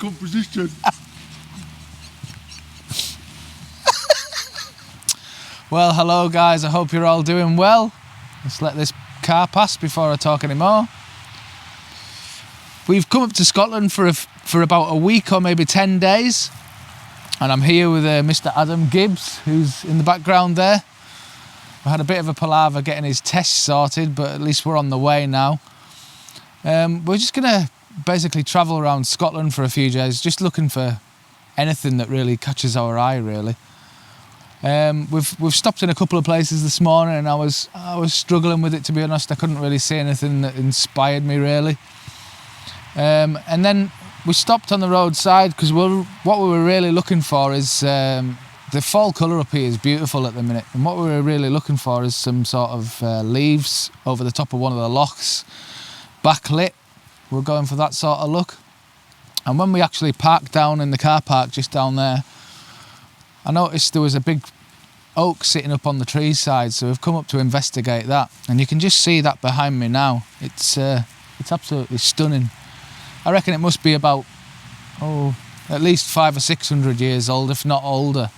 composition. Well, hello guys, I hope you're all doing well. Let's let this car pass before I talk anymore. We've come up to Scotland for about a week or maybe 10 days. And I'm here with Mr. Adam Gibbs, who's in the background there. We had a bit of a palaver getting his tests sorted, but at least we're on the way now. We're just gonna basically travel around Scotland for a few days, just looking for anything that really catches our eye, really. We've stopped in a couple of places this morning, and I was struggling with it, to be honest. I couldn't really see anything that inspired me, really. And then we stopped on the roadside because what we were really looking for is the fall colour up here is beautiful at the minute, and what we were really looking for is some sort of leaves over the top of one of the lochs, backlit. We're going for that sort of look. And when we actually parked down in the car park just down there, I noticed there was a big oak sitting up on the tree side, so we've come up to investigate that, and you can just see that behind me now. It's absolutely stunning. I reckon it must be about at least 500 or 600 years old, if not older.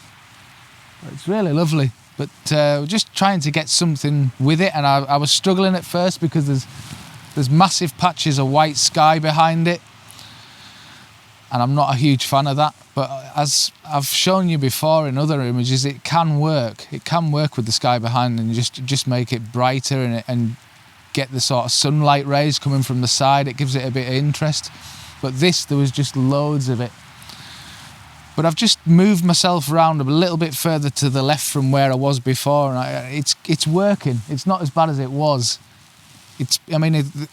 It's really lovely, but we're just trying to get something with it, and I was struggling at first because there's massive patches of white sky behind it, and I'm not a huge fan of that. But as I've shown you before in other images, it can work. It can work with the sky behind, and just make it brighter and get the sort of sunlight rays coming from the side. It gives it a bit of interest. But there was just loads of it. But I've just moved myself around a little bit further to the left from where I was before, and it's working. It's not as bad as it was.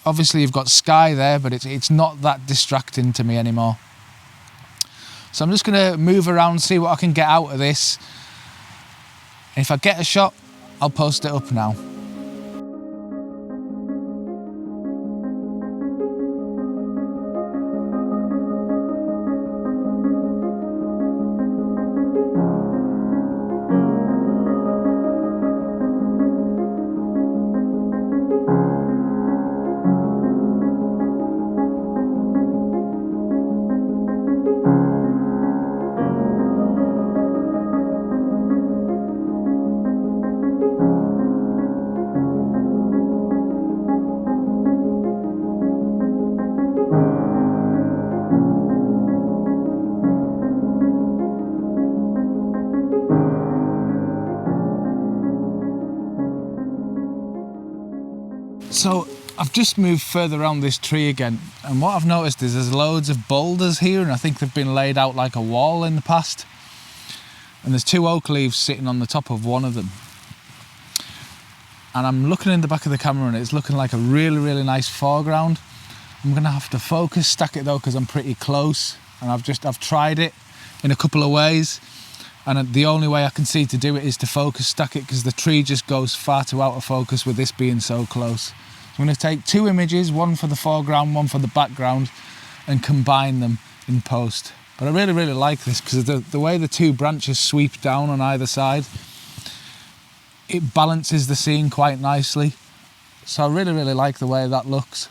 Obviously you've got sky there, but it's not that distracting to me anymore. So I'm just going to move around, see what I can get out of this. And if I get a shot, I'll post it up now. So I've just moved further around this tree again, and what I've noticed is there's loads of boulders here, and I think they've been laid out like a wall in the past. And there's 2 oak leaves sitting on the top of one of them. And I'm looking in the back of the camera, and it's looking like a really, really nice foreground. I'm gonna have to focus stack it though, because I'm pretty close, and I've tried it in a couple of ways, and the only way I can see to do it is to focus stack it, because the tree just goes far too out of focus with this being so close. So I'm going to take 2 images, one for the foreground, one for the background, and combine them in post. But I really, really like this because the way the 2 branches sweep down on either side, it balances the scene quite nicely. So I really, really like the way that looks.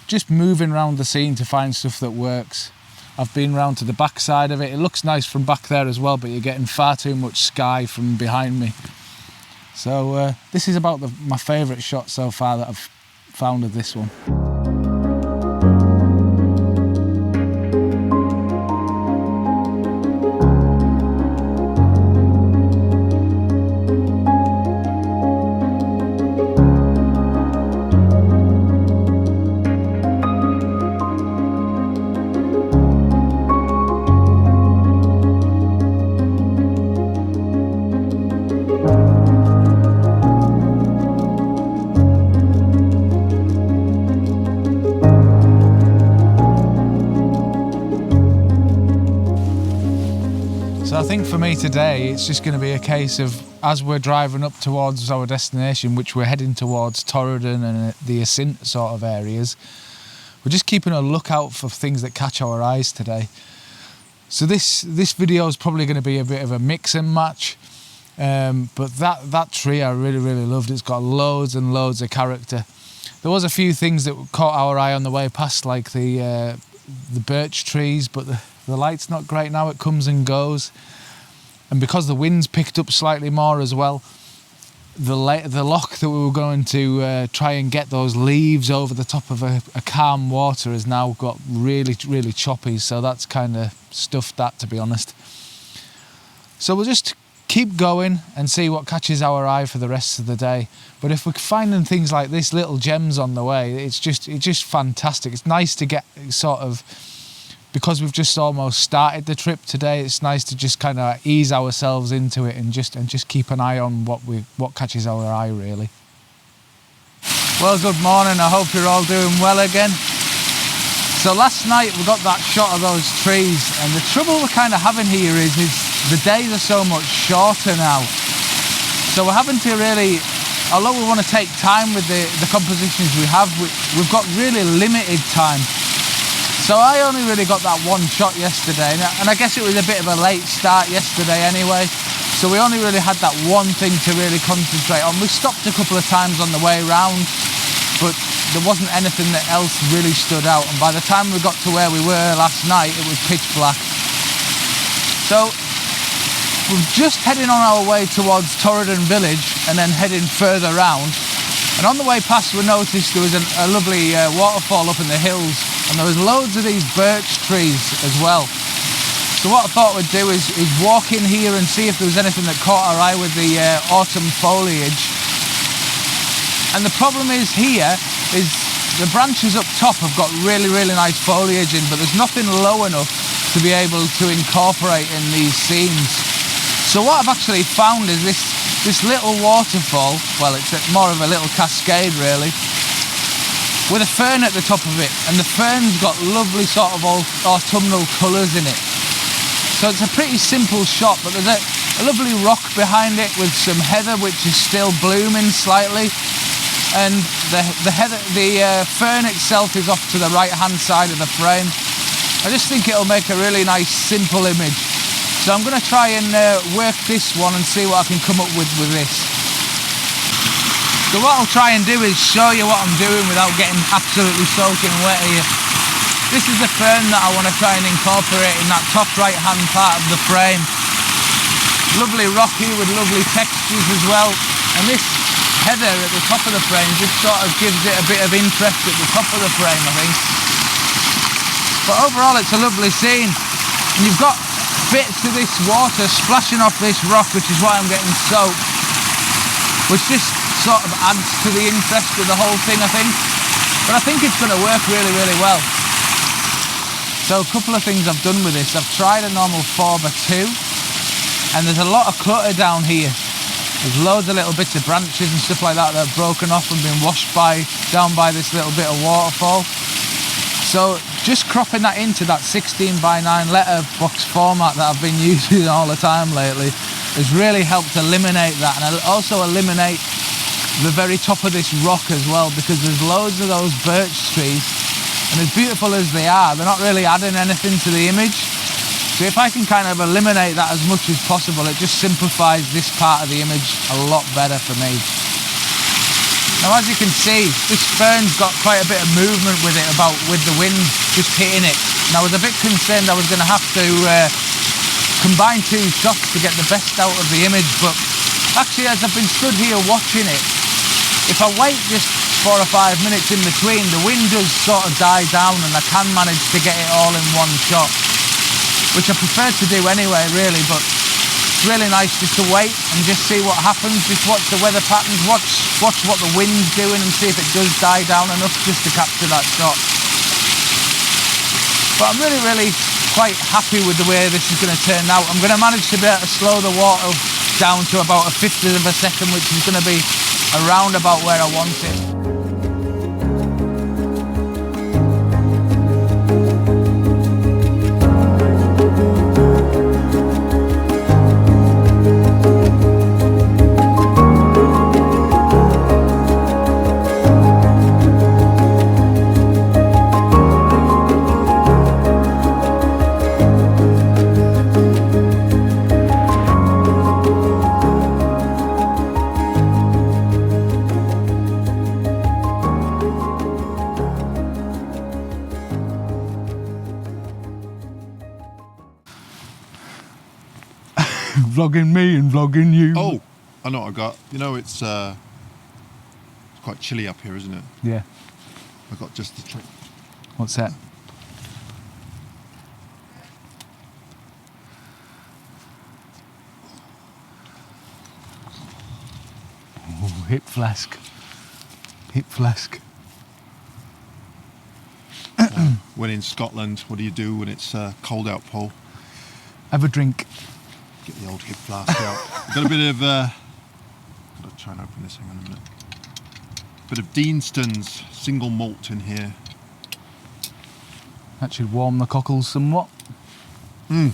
Just moving around the scene to find stuff that works. I've been round to the back side of it. It looks nice from back there as well, but you're getting far too much sky from behind me. So this is about my favourite shot so far that I've found of this one. So I think for me today, it's just going to be a case of, as we're driving up towards our destination, which we're heading towards Torridon and the Asint sort of areas, we're just keeping a lookout for things that catch our eyes today. So this video is probably going to be a bit of a mix and match, but that tree I really, really loved. It's got loads and loads of character. There was a few things that caught our eye on the way past, like the the birch trees, but the light's not great now. It comes and goes. And because the wind's picked up slightly more as well, the lock that we were going to try and get those leaves over the top of a calm water has now got really, really choppy. So that's kind of stuffed that, to be honest. So we'll just keep going and see what catches our eye for the rest of the day. But if we're finding things like this, little gems on the way, it's just fantastic. It's nice to get sort of, because we've just almost started the trip today, it's nice to just kind of ease ourselves into it and just keep an eye on what catches our eye, really. Well, good morning. I hope you're all doing well again. So last night we got that shot of those trees, and the trouble we're kind of having here is the days are so much shorter now. So we're having to really, although we want to take time with the compositions we have, we've got really limited time. So I only really got that one shot yesterday, and I guess it was a bit of a late start yesterday anyway. So we only really had that one thing to really concentrate on. We stopped a couple of times on the way round, but there wasn't anything that else really stood out. And by the time we got to where we were last night, it was pitch black. So we're just heading on our way towards Torridon village and then heading further round. And on the way past, we noticed there was a lovely waterfall up in the hills, and there was loads of these birch trees as well. So what I thought we'd do is walk in here and see if there was anything that caught our eye with the autumn foliage. And the problem is here is the branches up top have got really, really nice foliage in, but there's nothing low enough to be able to incorporate in these scenes. So what I've actually found is this little waterfall, well, it's more of a little cascade really, with a fern at the top of it, and the fern's got lovely sort of autumnal colours in it. So it's a pretty simple shot, but there's a lovely rock behind it with some heather which is still blooming slightly, and the fern itself is off to the right hand side of the frame. I just think it'll make a really nice simple image. So I'm going to try and work this one and see what I can come up with this. So what I'll try and do is show you what I'm doing without getting absolutely soaking wet here. This is the fern that I want to try and incorporate in that top right hand part of the frame. Lovely rocky with lovely textures as well, and this heather at the top of the frame just sort of gives it a bit of interest at the top of the frame, I think. But overall it's a lovely scene, and you've got bits of this water splashing off this rock, which is why I'm getting soaked, which just sort of adds to the interest of the whole thing, I think. But I think it's going to work really, really well. So a couple of things I've done with this. I've tried a normal 4x2, and there's a lot of clutter down here. There's loads of little bits of branches and stuff like that that have broken off and been washed down by this little bit of waterfall. So just cropping that into that 16:9 letterbox format that I've been using all the time lately has really helped eliminate that, and also eliminate the very top of this rock as well, because there's loads of those birch trees, and as beautiful as they are, they're not really adding anything to the image. So if I can kind of eliminate that as much as possible, it just simplifies this part of the image a lot better for me. Now, as you can see, this fern's got quite a bit of movement with it, with the wind just hitting it. And I was a bit concerned I was going to have to combine two shots to get the best out of the image, but actually, as I've been stood here watching it, if I wait just 4 or 5 minutes in between, the wind does sort of die down and I can manage to get it all in one shot, which I prefer to do anyway, really. But it's really nice just to wait and just see what happens, just watch the weather patterns, watch what the wind's doing and see if it does die down enough just to capture that shot. But I'm really, really quite happy with the way this is going to turn out. I'm going to manage to be able to slow the water down to about 1/50 of a second, which is going to be around about where I want it. Vlogging me and vlogging you. Oh, I know what I got. You know, it's quite chilly up here, isn't it? Yeah. I got just the trick. What's that? Oh, hip flask. Hip flask. When in Scotland, what do you do when it's cold out, Paul? Have a drink. Get the old hip flask out. Got a bit of. Gotta try and open this. Hang on a minute. Bit of Deanston's single malt in here. That should warm the cockles somewhat. Oh,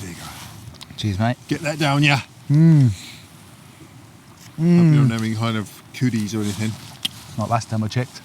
there you go. Cheers, mate. Get that down, yeah. Mm. Hope you don't have any kind of cooties or anything. Not last time I checked.